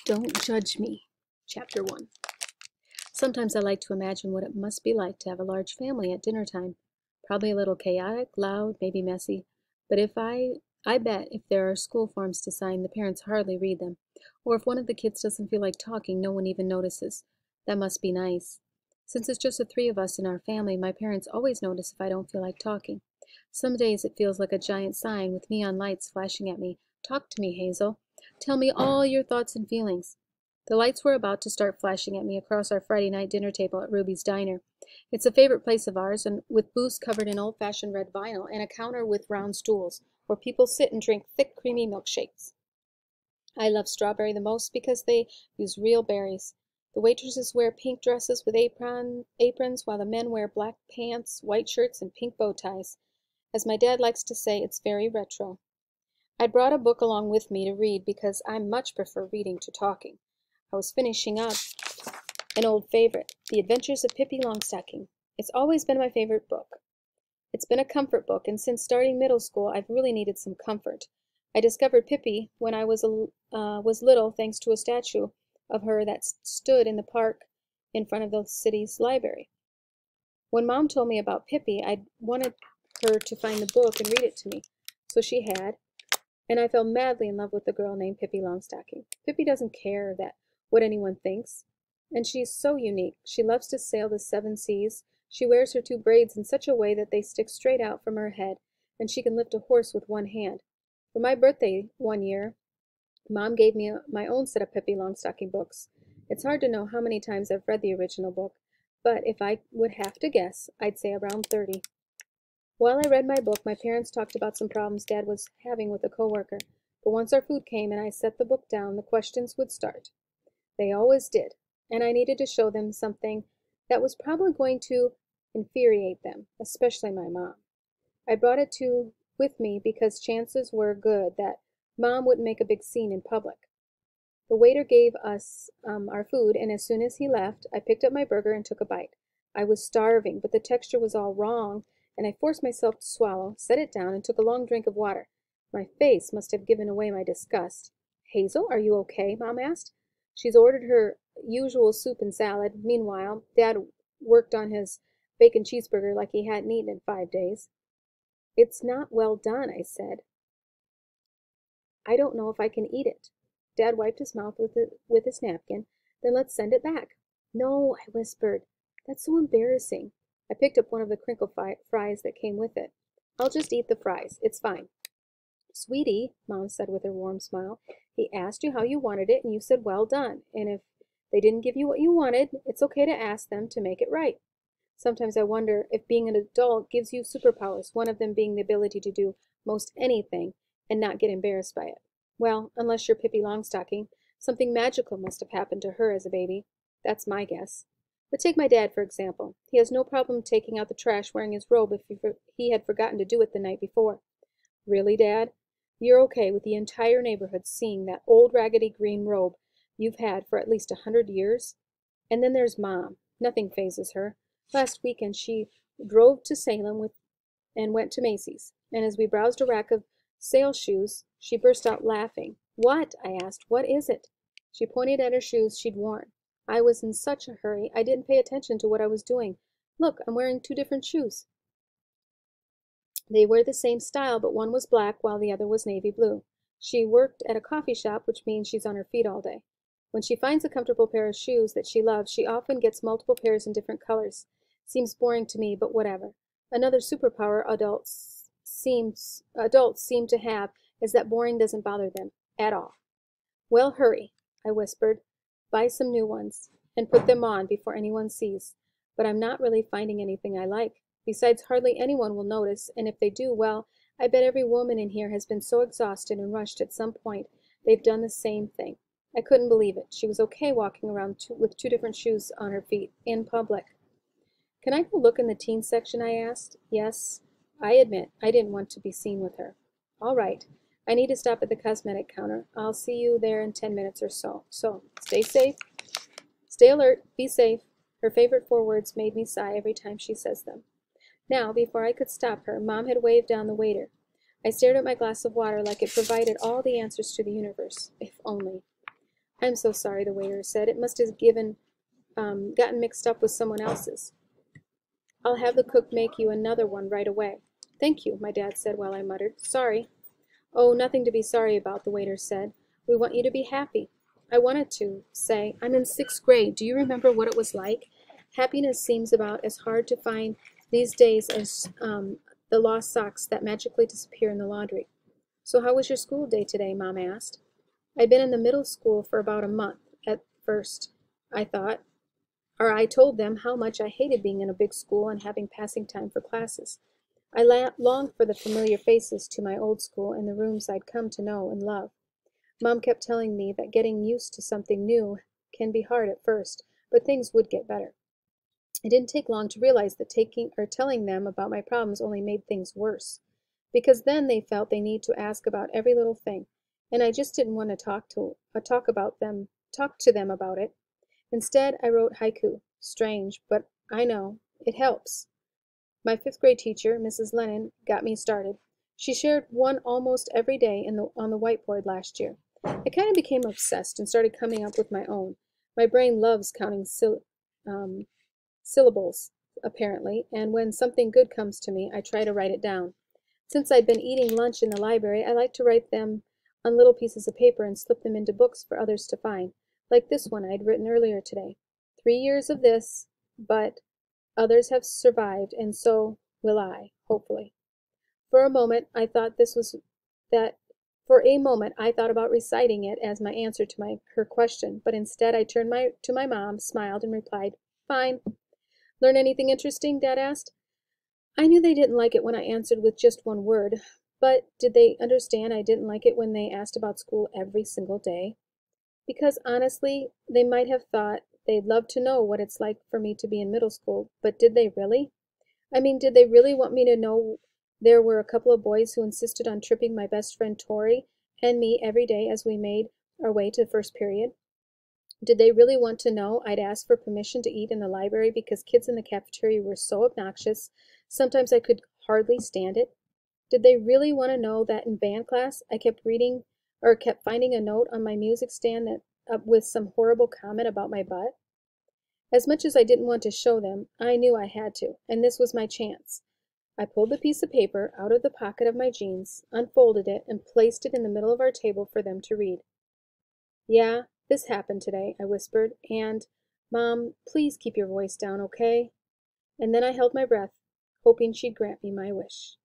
Don't Judge Me, Chapter 1. Sometimes I like to imagine what it must be like to have a large family at dinner time. Probably a little chaotic, loud, maybe messy. But I bet if there are school forms to sign, the parents hardly read them. Or if one of the kids doesn't feel like talking, no one even notices. That must be nice. Since it's just the three of us in our family, my parents always notice if I don't feel like talking. Some days it feels like a giant sign with neon lights flashing at me. Talk to me, Hazel. Tell me all your thoughts and feelings. The lights were about to start flashing at me across our Friday night dinner table at Ruby's Diner. It's a favorite place of ours, and with booths covered in old-fashioned red vinyl and a counter with round stools where people sit and drink thick, creamy milkshakes. I love strawberry the most because they use real berries. The waitresses wear pink dresses with aprons, while the men wear black pants, white shirts, and pink bow ties. As my dad likes to say, it's very retro. I'd brought a book along with me to read because I much prefer reading to talking. I was finishing up an old favorite, The Adventures of Pippi Longstocking. It's always been my favorite book. It's been a comfort book, and since starting middle school, I've really needed some comfort. I discovered Pippi when I was little, thanks to a statue of her that stood in the park in front of the city's library. When Mom told me about Pippi, I wanted her to find the book and read it to me. So she had, and I fell madly in love with the girl named Pippi Longstocking. Pippi doesn't care what anyone thinks, and she's so unique. She loves to sail the 7 seas. She wears her 2 braids in such a way that they stick straight out from her head, and she can lift a horse with one hand. For my birthday one year, Mom gave me my own set of Pippi Longstocking books. It's hard to know how many times I've read the original book, but if I would have to guess, I'd say around 30. While I read my book, my parents talked about some problems Dad was having with a coworker, but once our food came and I set the book down, the questions would start. They always did, and I needed to show them something that was probably going to infuriate them, especially my mom. I brought it with me because chances were good that Mom wouldn't make a big scene in public. The waiter gave us our food, and as soon as he left, I picked up my burger and took a bite. I was starving, but the texture was all wrong, and I forced myself to swallow, set it down, and took a long drink of water. My face must have given away my disgust. "Hazel, are you okay?" Mom asked. She's ordered her usual soup and salad. Meanwhile, Dad worked on his bacon cheeseburger like he hadn't eaten in 5 days. "It's not well done," I said. "I don't know if I can eat it." Dad wiped his mouth with his napkin. "Then let's send it back." "No," I whispered. "That's so embarrassing." I picked up one of the crinkle fries that came with it. "I'll just eat the fries. It's fine." "Sweetie," Mom said with her warm smile, "he asked you how you wanted it, and you said well done. And if they didn't give you what you wanted, it's okay to ask them to make it right." Sometimes I wonder if being an adult gives you superpowers, one of them being the ability to do most anything and not get embarrassed by it. Well, unless you're Pippi Longstocking, something magical must have happened to her as a baby. That's my guess. But take my dad, for example. He has no problem taking out the trash wearing his robe if he had forgotten to do it the night before. "Really, Dad? You're okay with the entire neighborhood seeing that old raggedy green robe you've had for at least 100 years? And then there's Mom. Nothing phases her. Last weekend she drove to Salem and went to Macy's, and as we browsed a rack of sale shoes, she burst out laughing. "What?" I asked. "What is it?" She pointed at her shoes she'd worn. I was in such a hurry, I didn't pay attention to what I was doing. "Look, I'm wearing 2 different shoes. They were the same style, but one was black while the other was navy blue. She worked at a coffee shop, which means she's on her feet all day. When she finds a comfortable pair of shoes that she loves, she often gets multiple pairs in different colors. Seems boring to me, but whatever. Another superpower adults seem to have is that boring doesn't bother them at all. "Well, hurry," I whispered. "Buy some new ones, and put them on before anyone sees. But I'm not really finding anything I like. Besides, hardly anyone will notice, and if they do, well, I bet every woman in here has been so exhausted and rushed at some point they've done the same thing." I couldn't believe it. She was okay walking around with 2 different shoes on her feet, in public. "Can I go look in the teen section?" I asked. Yes, I admit I didn't want to be seen with her. "All right. I need to stop at the cosmetic counter. I'll see you there in 10 minutes or so. So, stay safe. Stay alert. Be safe." Her favorite 4 words made me sigh every time she says them. Now, before I could stop her, Mom had waved down the waiter. I stared at my glass of water like it provided all the answers to the universe. If only. I'm so sorry, the waiter said. It must have gotten mixed up with someone else's. I'll have the cook make you another one right away. Thank you, my dad said while I muttered, sorry. Oh, nothing to be sorry about, the waiter said. We want you to be happy. I wanted to say, I'm in 6th grade. Do you remember what it was like? Happiness seems about as hard to find these days as the lost socks that magically disappear in the laundry. So how was your school day today, Mom asked. I'd been in the middle school for about a month at first, I told them how much I hated being in a big school and having passing time for classes. I longed for the familiar faces to my old school and the rooms I'd come to know and love. Mom kept telling me that getting used to something new can be hard at first, but things would get better. It didn't take long to realize that telling them about my problems only made things worse, because then they felt they need to ask about every little thing, and I just didn't want to talk to them about it. Instead, I wrote haiku. Strange, but I know it helps. My 5th grade teacher, Mrs. Lennon, got me started. She shared one almost every day on the whiteboard last year. I kind of became obsessed and started coming up with my own. My brain loves counting syllables, apparently, and when something good comes to me, I try to write it down. Since I'd been eating lunch in the library, I like to write them on little pieces of paper and slip them into books for others to find, like this one I'd written earlier today. 3 years of this, but others have survived, and so will I, hopefully. For a moment, I thought about reciting it as my answer to her question, but instead I turned to my mom, smiled, and replied, fine. Learn anything interesting? Dad asked. I knew they didn't like it when I answered with just one word, but did they understand I didn't like it when they asked about school every single day? Because honestly, they might have thought they'd love to know what it's like for me to be in middle school, but did they really? I mean, did they really want me to know there were a couple of boys who insisted on tripping my best friend Tori and me every day as we made our way to the first period? Did they really want to know I'd asked for permission to eat in the library because kids in the cafeteria were so obnoxious, sometimes I could hardly stand it? Did they really want to know that in band class I kept finding a note on my music stand with some horrible comment about my butt? As much as I didn't want to show them, I knew I had to, and this was my chance. I pulled the piece of paper out of the pocket of my jeans, unfolded it, and placed it in the middle of our table for them to read. Yeah, this happened today, I whispered, and, Mom, please keep your voice down, okay? And then I held my breath, hoping she'd grant me my wish.